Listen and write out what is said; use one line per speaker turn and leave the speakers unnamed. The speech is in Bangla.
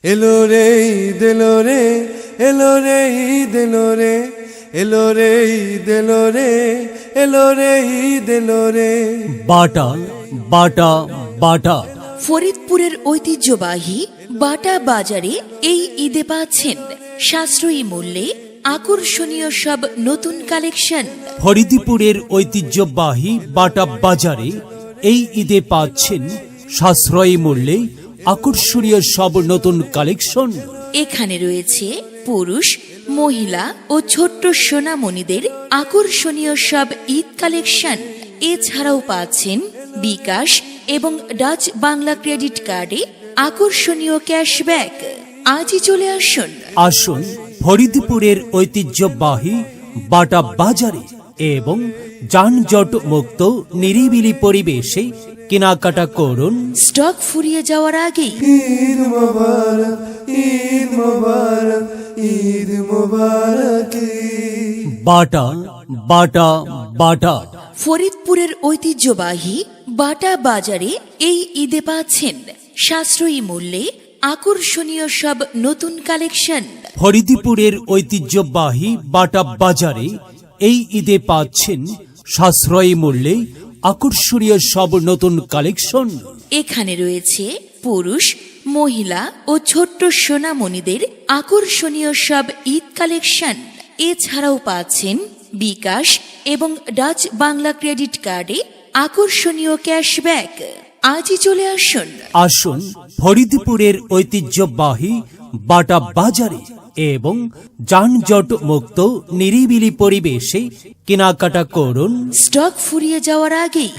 এলো রে ঈদ এলো রে, এলো রে ঈদ এলো রে, এলো রে ঈদ এলো রে, এলো রে ঈদ এলো রে।
বাটা বাটা বাটা।
ফরিদপুরের ঐতিহ্যবাহী বাটা বাজারে এই ঈদে পাচ্ছেন সাশ্রয়ী মূল্যে আকর্ষণীয় সব নতুন কালেকশন।
ফরিদপুরের ঐতিহ্যবাহী বাটা বাজারে এই ঈদে পাচ্ছেন সাশ্রয়ী মূল্যে আকর্ষণীয় সব নতুন কালেকশন।
এখানে রয়েছে পুরুষ, মহিলা ও ছোট্ট সোনামণিদের আকর্ষণীয় সব ঈদ কালেকশন। এছাড়াও পাচ্ছেন বিকাশ এবং ডাচ বাংলা ক্রেডিট কার্ডে আকর্ষণীয় ক্যাশব্যাক। আজই চলে আসুন।
আসুন ফরিদপুরের ঐতিহ্যবাহী বাটা বাজারে এবং যানজট মুক্ত নিরিবিলি পরিবেশে কেনাকাটা করুন।
স্টক ফুরিয়ে যাওয়ার আগেই
ঈদ মোবারক, ঈদ মোবারক, ঈদ মোবারক।
বাটা বাটা বাটা।
ফরিদপুরের ঐতিহ্যবাহী বাটা বাজারে এই ঈদে পাচ্ছেন সাশ্রয়ী মূল্যে আকর্ষণীয় সব নতুন কালেকশন।
ফরিদপুরের ঐতিহ্যবাহী বাটা বাজারে এই ঈদে পাচ্ছেন সাশ্রয়ী মূল্যে আকর্ষণীয় সব নতুন কালেকশন।
এখানে রয়েছে পুরুষ, মহিলা ও ছোট্ট সোনামণিদের আকর্ষণীয় সব ঈদ কালেকশন। এছাড়াও পাচ্ছেন বিকাশ এবং ডাচ বাংলা ক্রেডিট কার্ডে আকর্ষণীয় ক্যাশব্যাক। আজই চলে আসুন।
আসুন ফরিদপুরের ঐতিহ্যবাহী বাটা বাজারে এবং যানজট মুক্ত নিরিবিলি পরিবেশে কেনাকাটা করুন।
স্টক ফুরিয়ে যাওয়ার আগেই